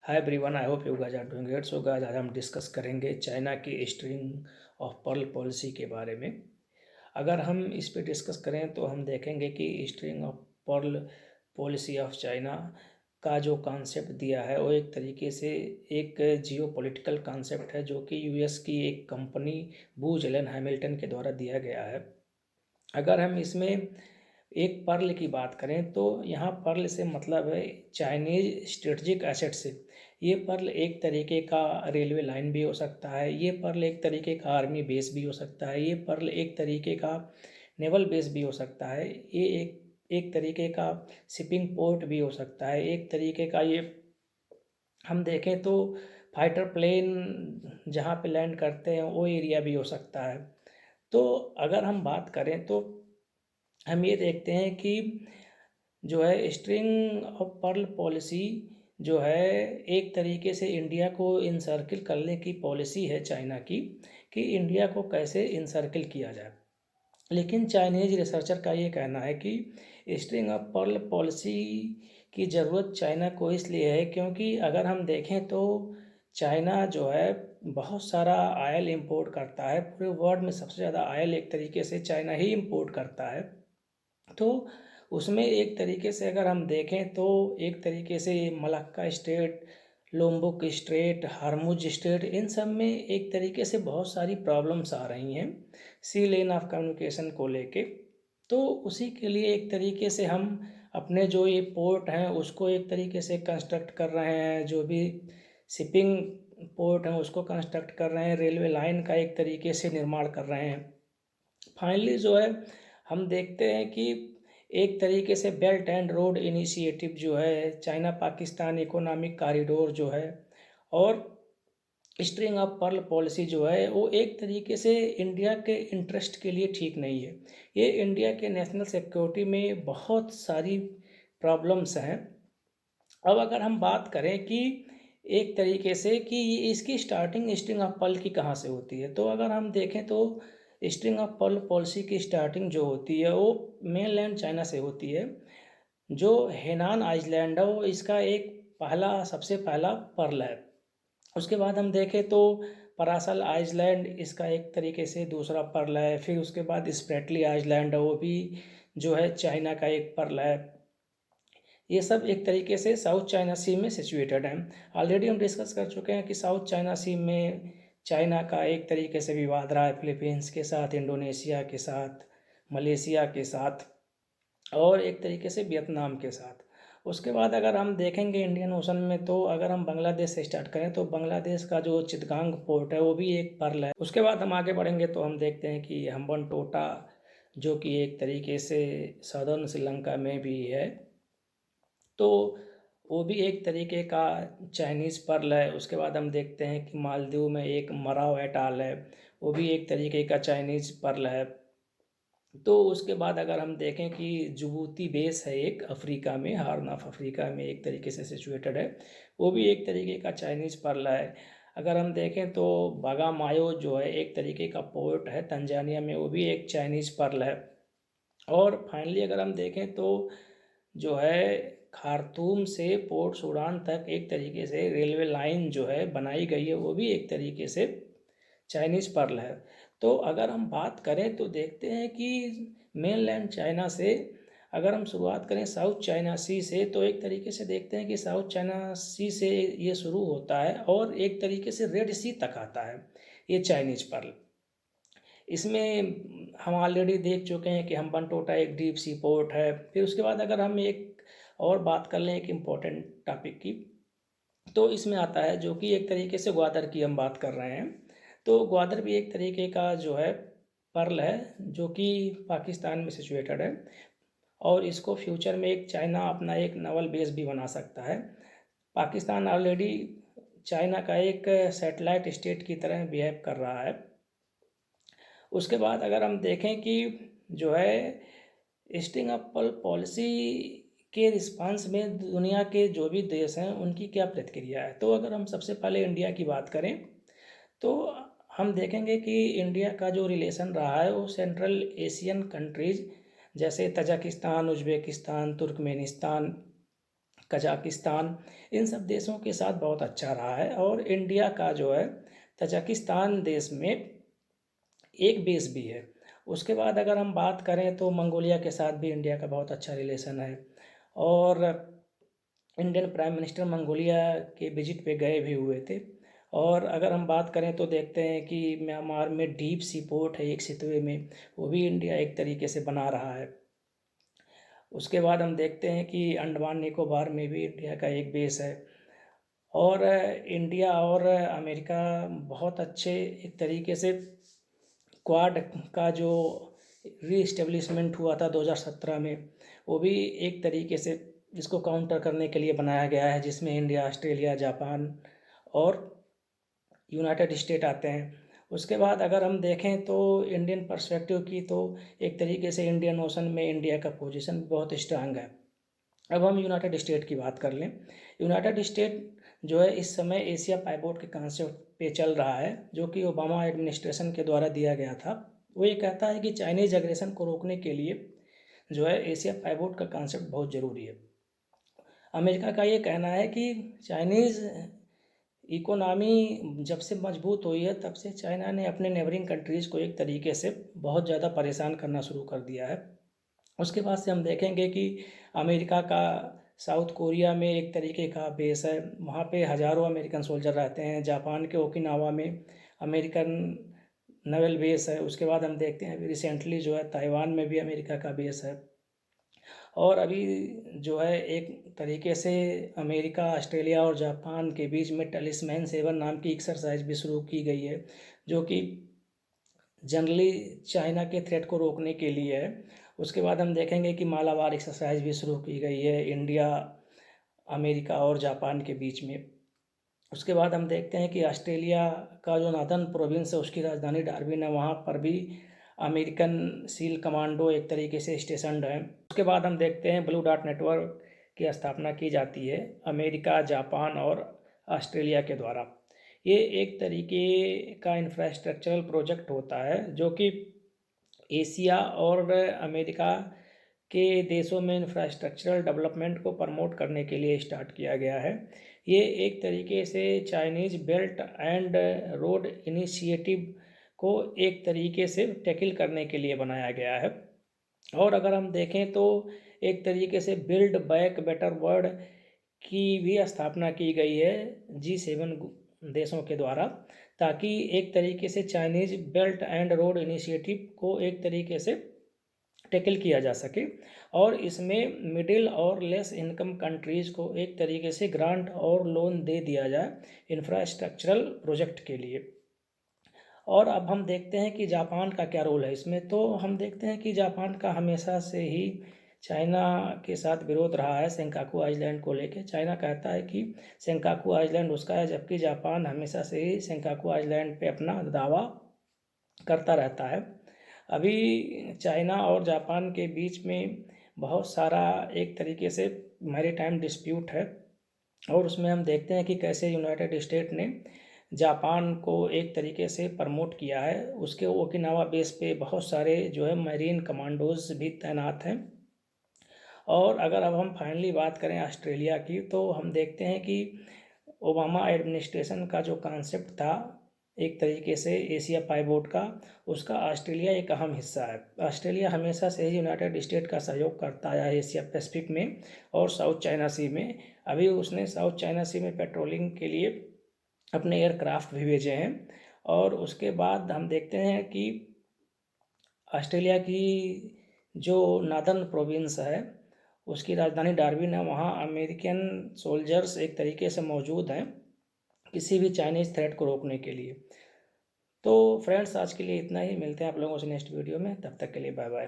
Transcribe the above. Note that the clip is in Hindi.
Hi everyone, I hope you guys are doing great. So guys, आज हम डिस्कस करेंगे चाइना की स्ट्रिंग ऑफ पर्ल पॉलिसी के बारे में। अगर हम इस पे डिस्कस करें तो हम देखेंगे कि string of pearl policy of China का जो कॉन्सेप्ट दिया है वो एक तरीके से एक जियो पॉलिटिकल कॉन्सेप्ट है, जो कि यूएस की एक कंपनी बूज एलन हैमिल्टन के द्वारा दिया गया है। अगर हम इसमें एक पर्ल की बात करें तो यहाँ पर्ल से मतलब है चाइनीज स्ट्रेटजिक एसेट से। ये पर्ल एक तरीके का रेलवे लाइन भी हो सकता है, ये पर्ल एक तरीके का आर्मी बेस भी हो सकता है, ये पर्ल एक तरीके का नेवल बेस भी हो सकता है, ये एक तरीके का शिपिंग पोर्ट भी हो सकता है, एक तरीके का ये हम देखें तो फाइटर प्लेन जहाँ पे लैंड करते हैं वो एरिया भी हो सकता है। तो अगर हम बात करें तो हम ये देखते हैं कि जो है स्ट्रिंग ऑफ पर्ल पॉलिसी जो है एक तरीके से इंडिया को इनसर्किल करने की पॉलिसी है चाइना की, कि इंडिया को कैसे इनसर्किल किया जाए। लेकिन चाइनीज रिसर्चर का ये कहना है कि स्ट्रिंग ऑफ पर्ल पॉलिसी की ज़रूरत चाइना को इसलिए है क्योंकि अगर हम देखें तो चाइना जो है बहुत सारा ऑयल इंपोर्ट करता है। पूरे वर्ल्ड में सबसे ज़्यादा ऑयल एक तरीके से चाइना ही इंपोर्ट करता है। तो उसमें एक तरीके से अगर हम देखें तो एक तरीके से Malacca strait, Lombok strait, Hormuz strait, इन सब में एक तरीके से बहुत सारी प्रॉब्लम्स आ रही हैं सी लेन ऑफ कम्युनिकेशन को लेके। तो उसी के लिए एक तरीके से हम अपने जो ये पोर्ट हैं उसको एक तरीके से कंस्ट्रक्ट कर रहे हैं, जो भी शिपिंग पोर्ट हैं उसको कंस्ट्रक्ट कर रहे हैं, रेलवे लाइन का एक तरीके से निर्माण कर रहे हैं। फाइनली जो है हम देखते हैं कि एक तरीके से बेल्ट एंड रोड इनिशिएटिव जो है, चाइना पाकिस्तान इकोनॉमिक कॉरिडोर जो है, और स्ट्रिंग ऑफ पर्ल पॉलिसी जो है वो एक तरीके से इंडिया के इंटरेस्ट के लिए ठीक नहीं है। ये इंडिया के नेशनल सिक्योरिटी में बहुत सारी प्रॉब्लम्स हैं। अब अगर हम बात करें कि एक तरीके से कि इसकी स्टार्टिंग स्ट्रिंग ऑफ पर्ल की कहाँ से होती है, तो अगर हम देखें तो स्ट्रिंग ऑफ पर्ल पॉलिसी की स्टार्टिंग जो होती है वो मेनलैंड चाइना से होती है। जो हेनान आइलैंड है वो इसका एक सबसे पहला पर्ल है। उसके बाद हम देखें तो परासल आइलैंड इसका एक तरीके से दूसरा पर्ल है। फिर उसके बाद स्प्रेटली आइलैंड है, वो भी जो है चाइना का एक पर्ल है। ये सब एक तरीके से साउथ चाइना सी में सिचुएटेड हैं। ऑलरेडी हम डिस्कस कर चुके हैं कि साउथ चाइना सी में चाइना का एक तरीके से विवाद रहा है फिलीपींस के साथ, इंडोनेशिया के साथ, मलेशिया के साथ, और एक तरीके से वियतनाम के साथ। उसके बाद अगर हम देखेंगे इंडियन ओशन में, तो अगर हम बांग्लादेश से स्टार्ट करें तो बांग्लादेश का जो चिटगांग पोर्ट है वो भी एक पर्ल है। उसके बाद हम आगे बढ़ेंगे तो हम देखते हैं कि हम्बनटोटा जो कि एक तरीके से सदर्न श्रीलंका में भी है, तो वो भी एक तरीके का चाइनीज़ पर्ल है। उसके बाद हम देखते हैं कि मालदीव में एक मराव एटाल है, वो भी एक तरीके का चाइनीज़ पर्ल है। तो उसके बाद अगर हम देखें कि जिबूती बेस है एक अफ्रीका में, हार्न ऑफ अफ्रीका में एक तरीके से सिचुएटेड है, वो भी एक तरीके का चाइनीज़ पर्ल है। अगर हम देखें तो बागामायो जो है एक तरीके का पोर्ट है तंजानिया में, वो भी एक चाइनीज़ पर्ल है। और फाइनली अगर हम देखें तो जो है खार्तूम से पोर्ट सूडान तक एक तरीके से रेलवे लाइन जो है बनाई गई है, वो भी एक तरीके से चाइनीज़ पर्ल है। तो अगर हम बात करें तो देखते हैं कि मेनलैंड चाइना से अगर हम शुरुआत करें साउथ चाइना सी से, तो एक तरीके से देखते हैं कि साउथ चाइना सी से ये शुरू होता है और एक तरीके से रेड सी तक आता है ये चाइनीज़ पर्ल। इसमें हम ऑलरेडी देख चुके हैं कि हम्बनटोटा एक डीप सी पोर्ट है। फिर उसके बाद अगर हम एक और बात कर लें एक इम्पोर्टेंट टॉपिक की, तो इसमें आता है जो कि एक तरीके से ग्वादर की हम बात कर रहे हैं। तो ग्वादर भी एक तरीके का जो है पर्ल है, जो कि पाकिस्तान में सिचुएटेड है, और इसको फ्यूचर में एक चाइना अपना एक नवल बेस भी बना सकता है। पाकिस्तान ऑलरेडी चाइना का एक सैटेलाइट स्टेट की तरह बिहेव कर रहा है। उसके बाद अगर हम देखें कि जो है स्टिंग अप पॉलिसी के रिस्पांस में दुनिया के जो भी देश हैं उनकी क्या प्रतिक्रिया है, तो अगर हम सबसे पहले इंडिया की बात करें तो हम देखेंगे कि इंडिया का जो रिलेशन रहा है वो सेंट्रल एशियन कंट्रीज जैसे तजाकिस्तान, उज्बेकिस्तान, तुर्कमेनिस्तान कजाकिस्तान, इन सब देशों के साथ बहुत अच्छा रहा है। और इंडिया का जो है तजाकिस्तान देश में एक बेस भी है। उसके बाद अगर हम बात करें तो मंगोलिया के साथ भी इंडिया का बहुत अच्छा रिलेशन है। और इंडियन प्राइम मिनिस्टर मंगोलिया के विजिट पे गए भी हुए थे। और अगर हम बात करें तो देखते हैं कि म्यांमार में डीप सी पोर्ट है एक सितवे में, वो भी इंडिया एक तरीके से बना रहा है। उसके बाद हम देखते हैं कि अंडमान निकोबार में भी इंडिया का एक बेस है। और इंडिया और अमेरिका बहुत अच्छे एक तरीके से क्वाड का जो रीइस्टेब्लिशमेंट हुआ था 2017 में, वो भी एक तरीके से इसको काउंटर करने के लिए बनाया गया है, जिसमें इंडिया, ऑस्ट्रेलिया, जापान और यूनाइटेड स्टेट आते हैं। उसके बाद अगर हम देखें तो इंडियन पर्सपेक्टिव की, तो एक तरीके से इंडियन ओशन में इंडिया का पोजीशन बहुत स्ट्रांग है। अब हम यूनाइटेड स्टेट की बात कर लें। यूनाइटेड स्टेट जो है इस समय एशिया पाइवोट के कॉन्सेप्ट पे चल रहा है, जो कि ओबामा एडमिनिस्ट्रेशन के द्वारा दिया गया था। वो ये कहता है कि चाइनीज़ एग्रेशन को रोकने के लिए जो है एशिया पाइवोट का कॉन्सेप्ट बहुत ज़रूरी है। अमेरिका का ये कहना है कि चाइनीज़ इकोनॉमी जब से मजबूत हुई है, तब से चाइना ने अपने नेबरिंग कंट्रीज़ को एक तरीके से बहुत ज़्यादा परेशान करना शुरू कर दिया है। उसके बाद से हम देखेंगे कि अमेरिका का साउथ कोरिया में एक तरीके का बेस है, वहाँ पे हज़ारों अमेरिकन सोल्जर रहते हैं। जापान के ओकिनावा में अमेरिकन नेवल बेस है। उसके बाद हम देखते हैं अभी रिसेंटली जो है ताइवान में भी अमेरिका का बेस है। और अभी जो है एक तरीके से अमेरिका, ऑस्ट्रेलिया और जापान के बीच में टलिस्मैन 7 नाम की एक्सरसाइज भी शुरू की गई है, जो कि जनरली चाइना के थ्रेट को रोकने के लिए है। उसके बाद हम देखेंगे कि मालाबार एक्सरसाइज भी शुरू की गई है इंडिया, अमेरिका और जापान के बीच में। उसके बाद हम देखते हैं कि ऑस्ट्रेलिया का जो नादन प्रोविंस है उसकी राजधानी डार्विन है, वहाँ पर भी अमेरिकन सील कमांडो एक तरीके से स्टेशनड हैं। उसके बाद हम देखते हैं ब्लू डार्ट नेटवर्क की स्थापना की जाती है अमेरिका, जापान और ऑस्ट्रेलिया के द्वारा। ये एक तरीके का इंफ्रास्ट्रक्चरल प्रोजेक्ट होता है, जो कि एशिया और अमेरिका के देशों में इंफ्रास्ट्रक्चरल डेवलपमेंट को प्रमोट करने के लिए स्टार्ट किया गया है। ये एक तरीके से Chinese belt and road initiative को एक तरीके से टैकल करने के लिए बनाया गया है। और अगर हम देखें तो एक तरीके से बिल्ड बैक बेटर वर्ल्ड की भी स्थापना की गई है G7 देशों के द्वारा, ताकि एक तरीके से Chinese belt and road initiative को एक तरीके से टैकल किया जा सके। और इसमें मिडिल और लेस इनकम कंट्रीज़ को एक तरीके से ग्रांट और लोन दे दिया जाए इंफ्रास्ट्रक्चरल प्रोजेक्ट के लिए। और अब हम देखते हैं कि जापान का क्या रोल है इसमें। तो हम देखते हैं कि जापान का हमेशा से ही चाइना के साथ विरोध रहा है सेंकाकू आइलैंड को लेके। चाइना कहता है कि सेंकाकू आइलैंड उसका है, जबकि जापान हमेशा से ही सेंकाकू आइलैंड पे अपना दावा करता रहता है। अभी चाइना और जापान के बीच में बहुत सारा एक तरीके से मैरीटाइम डिस्प्यूट है, और उसमें हम देखते हैं कि कैसे यूनाइटेड स्टेट ने जापान को एक तरीके से प्रमोट किया है। उसके ओकिनावा बेस पे बहुत सारे जो है मैरीन कमांडोज भी तैनात हैं। और अगर अब हम फाइनली बात करें ऑस्ट्रेलिया की, तो हम देखते हैं कि ओबामा एडमिनिस्ट्रेशन का जो कॉन्सेप्ट था एक तरीके से एशिया पाइवोट का, उसका ऑस्ट्रेलिया एक अहम हिस्सा है। ऑस्ट्रेलिया हमेशा से ही यूनाइटेड स्टेट का सहयोग करता आया है एशिया पैसिफिक में और साउथ चाइना सी में। अभी उसने साउथ चाइना सी में पेट्रोलिंग के लिए अपने एयरक्राफ्ट भी भेजे हैं। और उसके बाद हम देखते हैं कि ऑस्ट्रेलिया की जो नादर्न प्रोविंस है उसकी राजधानी डार्विन है, वहाँ अमेरिकन सोल्जर्स एक तरीके से मौजूद हैं किसी भी चाइनीज़ थ्रेट को रोकने के लिए। तो फ्रेंड्स, आज के लिए इतना ही। मिलते हैं आप लोगों से नेक्स्ट वीडियो में, तब तक के लिए बाय बाय।